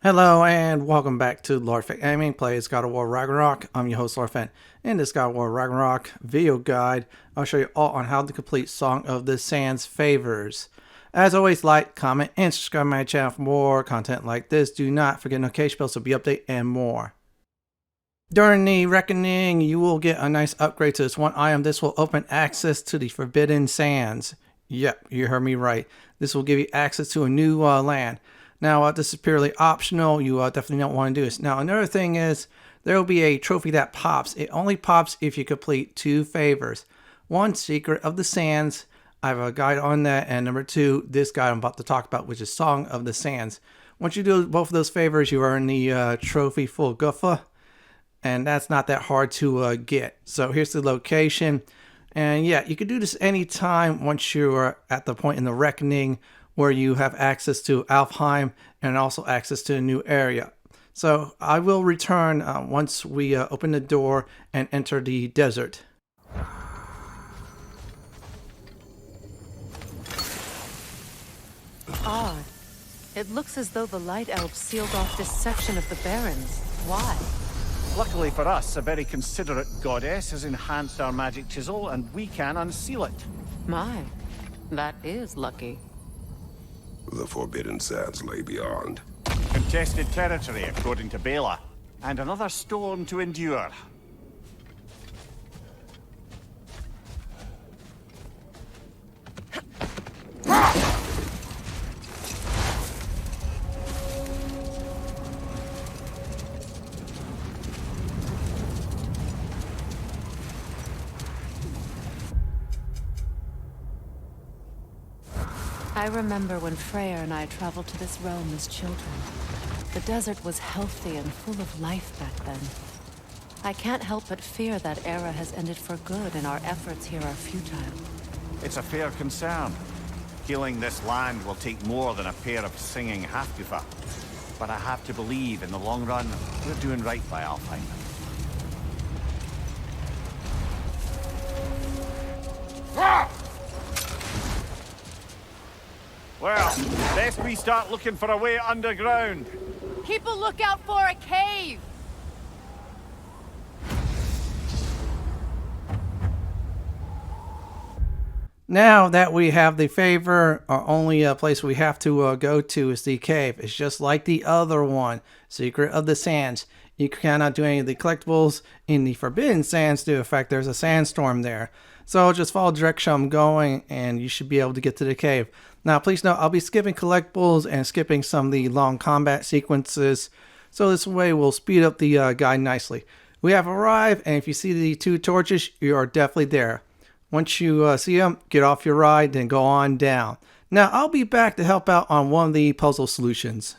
Hello and welcome back to Lordfit Gaming Plays God of War Ragnarok. I'm your host Lordfit. In this God of War Ragnarok video guide, I'll show you all on how to complete Song of the Sands favors. As always, like, comment, and subscribe to my channel for more content like this. Do not forget notification bells to be updated and more. During the Reckoning, you will get a nice upgrade to this one item. This will open access to the Forbidden Sands. Yep, you heard me right. This will give you access to a new land. Now, this is purely optional. You definitely don't want to do this. Now, another thing is there will be a trophy that pops. It only pops if you complete 2 favors. 1, Secret of the Sands. I have a guide on that. And number 2, this guide I'm about to talk about, which is Song of the Sands. Once you do both of those favors, you earn the trophy full Gufa. And that's not that hard to get. So here's the location. And yeah, you can do this anytime once you're at the point in the Reckoning where you have access to Alfheim and also access to a new area. So I will return once we open the door and enter the desert. Odd. It looks as though the Light Elves sealed off this section of the Barrens. Why? Luckily for us, a very considerate goddess has enhanced our magic chisel, and we can unseal it. My, that is lucky. The Forbidden Sands lay beyond. Contested territory, according to Bela, and another storm to endure. I remember when Freya and I traveled to this realm as children. The desert was healthy and full of life back then. I can't help but fear that era has ended for good and our efforts here are futile. It's a fair concern. Healing this land will take more than a pair of singing half-Gufa. But I have to believe, in the long run, we're doing right by Alfheim. Well, best we start looking for a way underground. Keep a lookout for a cave! Now that we have the favor, our only place we have to go to is the cave. It's just like the other one, Secret of the Sands. You cannot do any of the collectibles in the Forbidden Sands due to the fact there's a sandstorm there. So just follow the direction I'm going and you should be able to get to the cave. Now please note, I'll be skipping collectibles and skipping some of the long combat sequences. So this way we'll speed up the guide nicely. We have arrived, and if you see the 2 torches, you are definitely there. Once you see them, get off your ride, then go on down. Now I'll be back to help out on one of the puzzle solutions.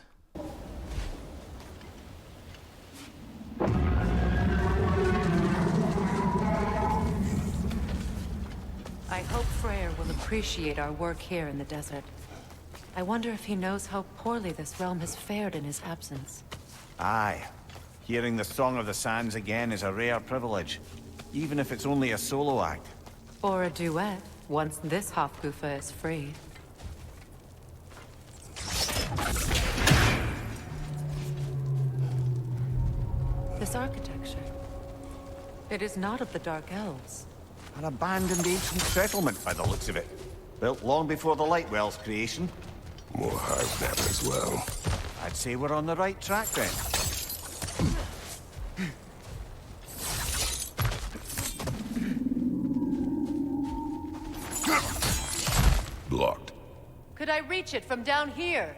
I hope Freya will appreciate our work here in the desert. I wonder if he knows how poorly this realm has fared in his absence. Aye. Hearing the Song of the Sands again is a rare privilege, even if it's only a solo act. Or a duet, once this half-Gufa is free. This architecture. It is not of the Dark Elves. An abandoned ancient settlement, by the looks of it. Built long before the Lightwell's creation. More Hive Stuff as well. I'd say we're on the right track then. Blocked. Could I reach it from down here?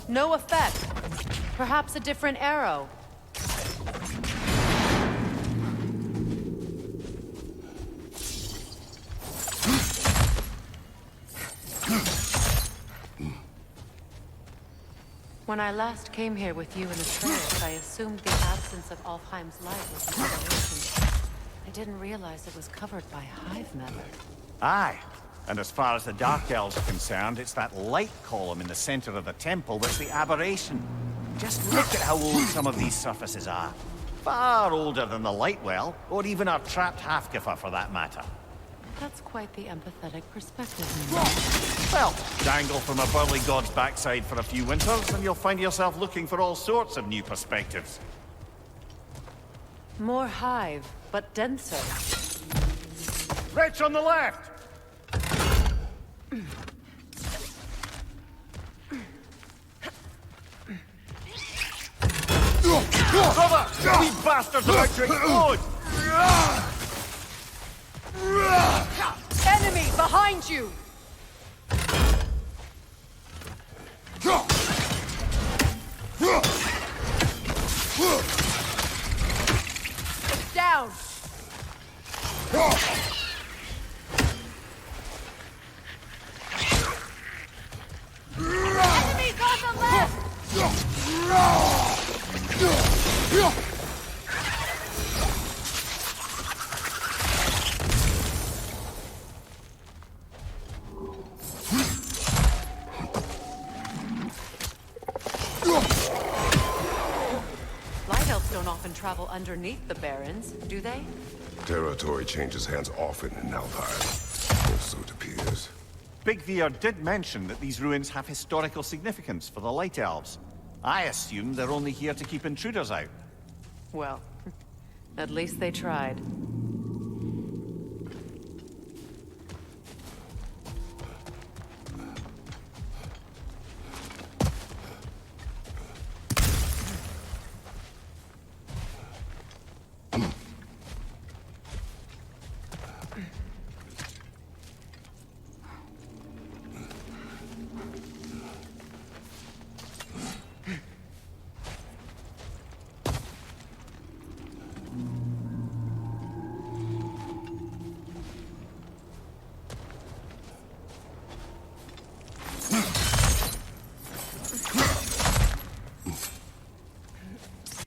No effect. Perhaps a different arrow. When I last came here with you in the trails, I assumed the absence of Alfheim's light was an aberration. I didn't realize it was covered by hive matter. Aye. And as far as the Dark Elves are concerned, it's that light column in the center of the temple that's the aberration. Just look at how old some of these surfaces are. Far older than the light well, or even our trapped Halfgifer for that matter. That's quite the empathetic perspective. Well, dangle from a burly god's backside for a few winters, and you'll find yourself looking for all sorts of new perspectives. More hive, but denser. Wretch on the left! Brother! These bastards are about to explode! Enemy behind you! It's down! Enemies on the left! Light elves don't often travel underneath the Barrens, do they? Territory changes hands often in Alfheim. Or so it appears. Big Veer did mention that these ruins have historical significance for the Light Elves. I assume they're only here to keep intruders out. Well, at least they tried.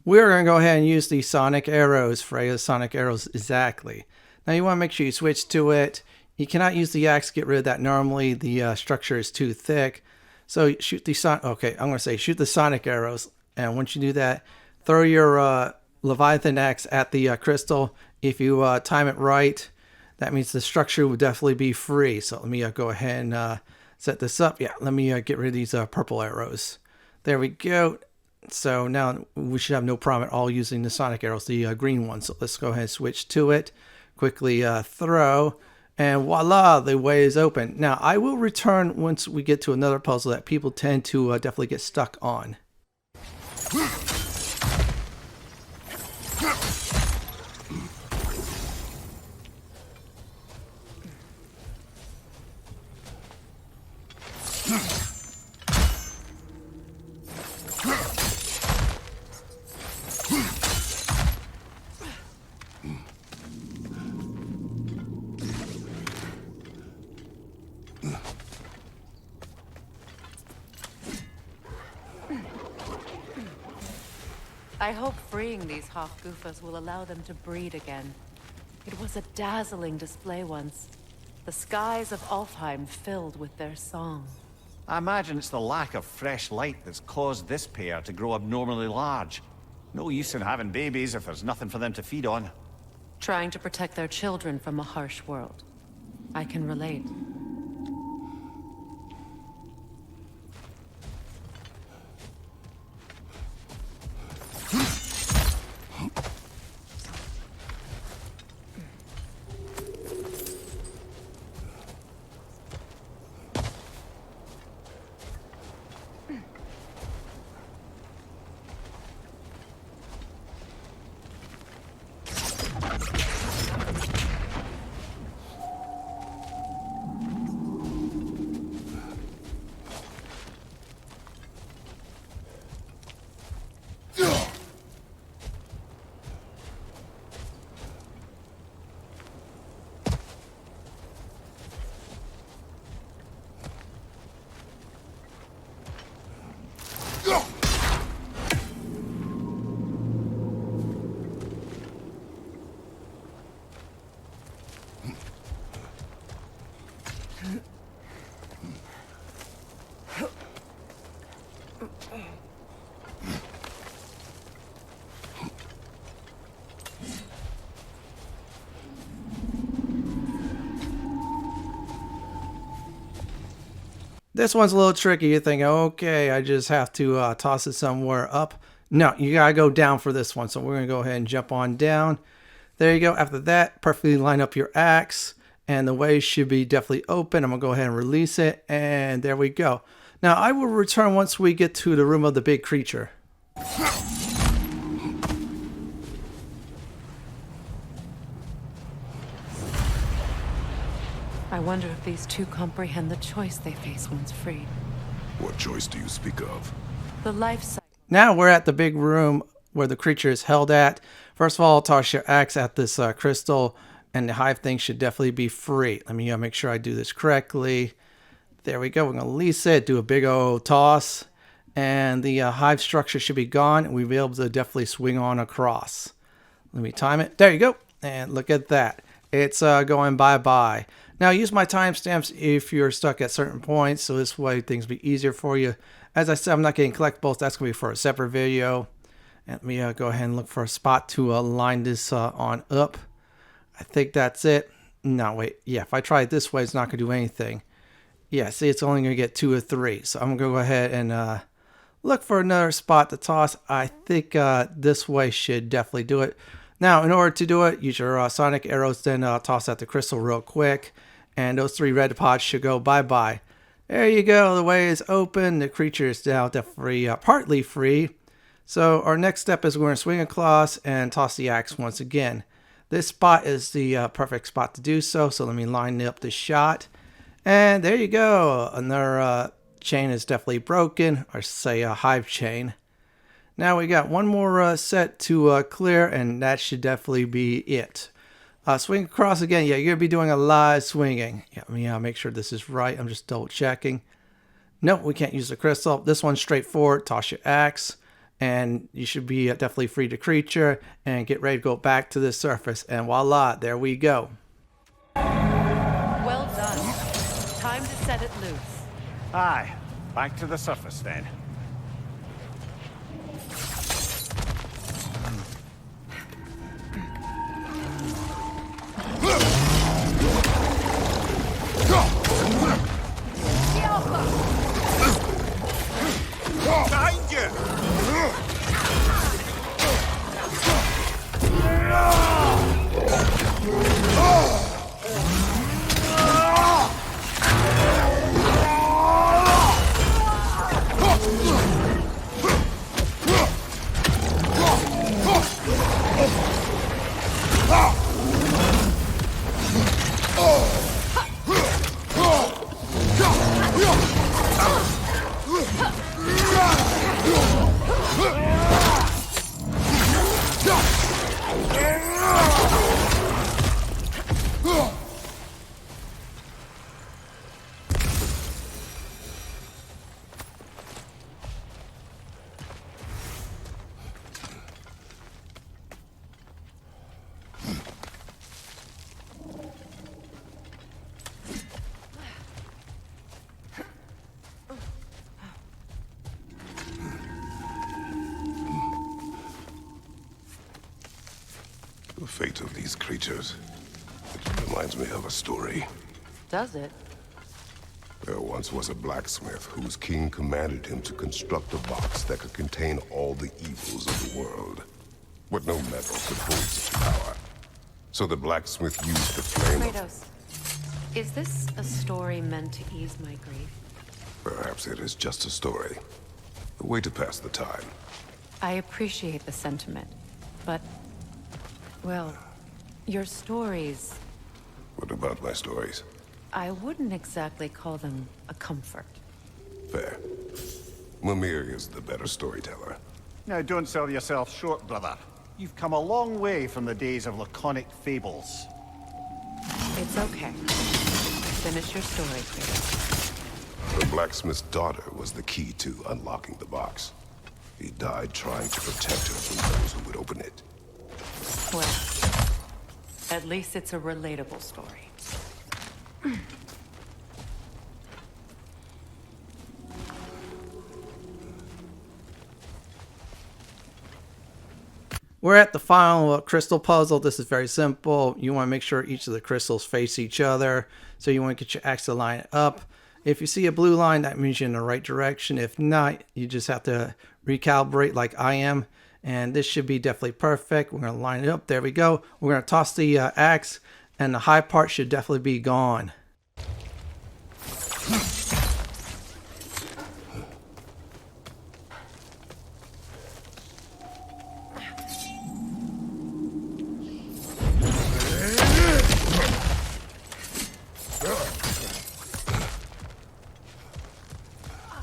We're going to go ahead and use the sonic arrows, Freya's sonic arrows, exactly. Now you want to make sure you switch to it. You cannot use the axe to get rid of that. Normally the structure is too thick. So shoot the shoot the sonic arrows. And once you do that, throw your Leviathan axe at the crystal. If you time it right, that means the structure will definitely be free. So let me go ahead and set this up. Yeah, let me get rid of these purple arrows. There we go. So now we should have no problem at all using the sonic arrows, the green ones. So let's go ahead and switch to it. Quickly throw, and voila, the way is open. Now I will return once we get to another puzzle that people tend to definitely get stuck on. I hope freeing these Gufas will allow them to breed again. It was a dazzling display once. The skies of Alfheim filled with their song. I imagine it's the lack of fresh light that's caused this pair to grow abnormally large. No use in having babies if there's nothing for them to feed on. Trying to protect their children from a harsh world. I can relate. This one's a little tricky. You think, okay, I just have to toss it somewhere up. No, you gotta go down for this one. So we're gonna go ahead and jump on down. There you go. After that, perfectly line up your axe, and the way should be definitely open. I'm gonna go ahead and release it, and there we go. Now I will return once we get to the room of the big creature. I wonder if these two comprehend the choice they face once freed. What choice do you speak of? The life cycle. Now we're at the big room where the creature is held at. First of all, toss your axe at this crystal, and the hive thing should definitely be free. Let me make sure I do this correctly. There we go. We're going to release it, do a big old toss, and the hive structure should be gone, and we'll be able to definitely swing on across. Let me time it. There you go. And look at that. It's going bye-bye. Now, use my timestamps if you're stuck at certain points, so this way things will be easier for you. As I said, I'm not getting collectibles. That's going to be for a separate video. And let me go ahead and look for a spot to line this on up. I think that's it. No, wait. Yeah, if I try it this way, it's not going to do anything. Yeah, see, it's only going to get 2 or 3. So I'm going to go ahead and look for another spot to toss. I think this way should definitely do it. Now, in order to do it, use your sonic arrows, then toss out the crystal real quick. And those 3 red pods should go bye-bye. There you go. The way is open. The creature is now definitely partly free. So our next step is we're going to swing across and toss the axe once again. This spot is the perfect spot to do so. So let me line up the shot. And there you go. Another chain is definitely broken, or say a hive chain. Now we got one more set to clear, and that should definitely be it. Swing across again. Yeah, you're going to be doing a lot of swinging. Yeah, let me make sure this is right. I'm just double checking. Nope, we can't use the crystal. This one's straightforward. Toss your axe, and you should be definitely free the creature, and get ready to go back to the surface. And voila, there we go. Well done. Time to set it loose. Aye, back to the surface then. Behind you! The fate of these creatures, it reminds me of a story. Does it? There once was a blacksmith whose king commanded him to construct a box that could contain all the evils of the world. But no metal could hold such power. So the blacksmith used the flame of... Kratos, is this a story meant to ease my grief? Perhaps it is just a story. A way to pass the time. I appreciate the sentiment, but... well, your stories... What about my stories? I wouldn't exactly call them a comfort. Fair. Mimir is the better storyteller. Now, don't sell yourself short, brother. You've come a long way from the days of laconic fables. It's okay. Finish your story, Kratos. The blacksmith's daughter was the key to unlocking the box. He died trying to protect her from those who would open it. Well, at least it's a relatable story. We're at the final crystal puzzle. This is very simple. You want to make sure each of the crystals face each other. So you want to get your axe to line it up. If you see a blue line, that means you're in the right direction. If not, you just have to recalibrate like I am. And this should be definitely perfect. We're going to line it up. There we go. We're going to toss the axe, and the high part should definitely be gone.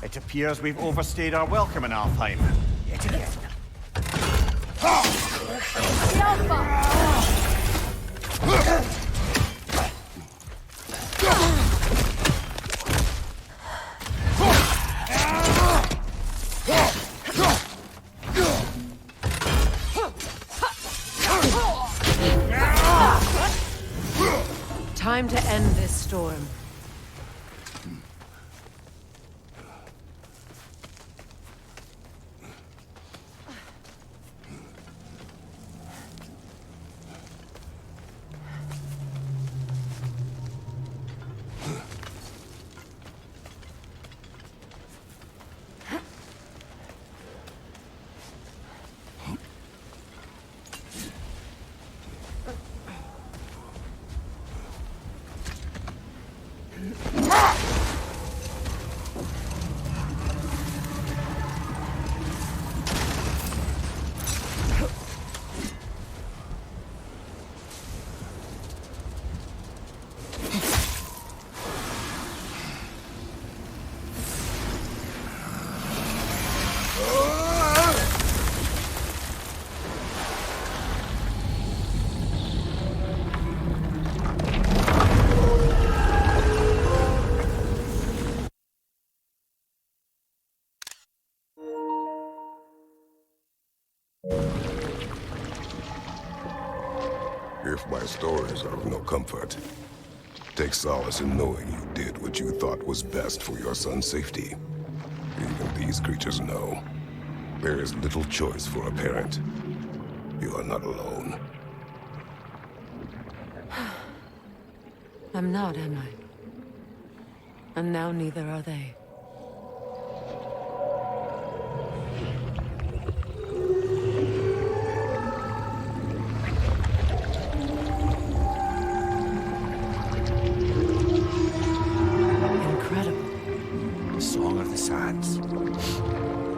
It appears we've overstayed our welcome in Alfheim. Yet again. Time to end this storm. If my stories are of no comfort, take solace in knowing you did what you thought was best for your son's safety. Even these creatures know. There is little choice for a parent. You are not alone. I'm not, am I? And now neither are they.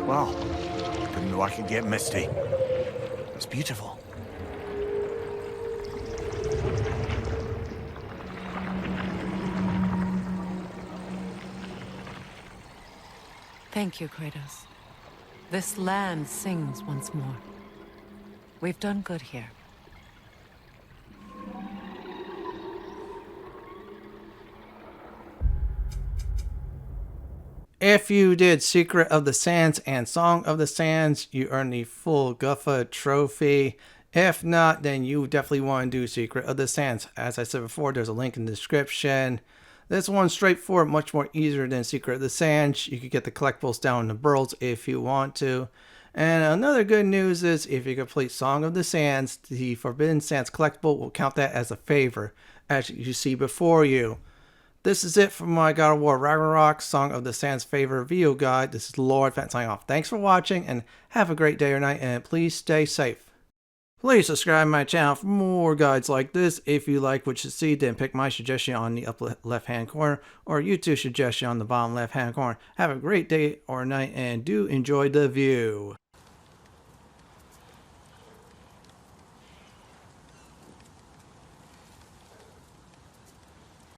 Wow, didn't know I could get misty. It's beautiful. Thank you, Kratos. This land sings once more. We've done good here. If you did Secret of the Sands and Song of the Sands, you earn the full Gufa Trophy. If not, then you definitely want to do Secret of the Sands. As I said before, there's a link in the description. This one's straightforward, much more easier than Secret of the Sands. You could get the collectibles down in the Burrows if you want to. And another good news is if you complete Song of the Sands, the Forbidden Sands collectible will count that as a favor, as you see before you. This is it for my God of War Ragnarok Song of the Sands favor video guide. This is Lord Fent signing off. Thanks for watching and have a great day or night, and please stay safe. Please subscribe to my channel for more guides like this. If you like what you see, then pick my suggestion on the upper left hand corner or YouTube suggestion on the bottom left hand corner. Have a great day or night and do enjoy the view.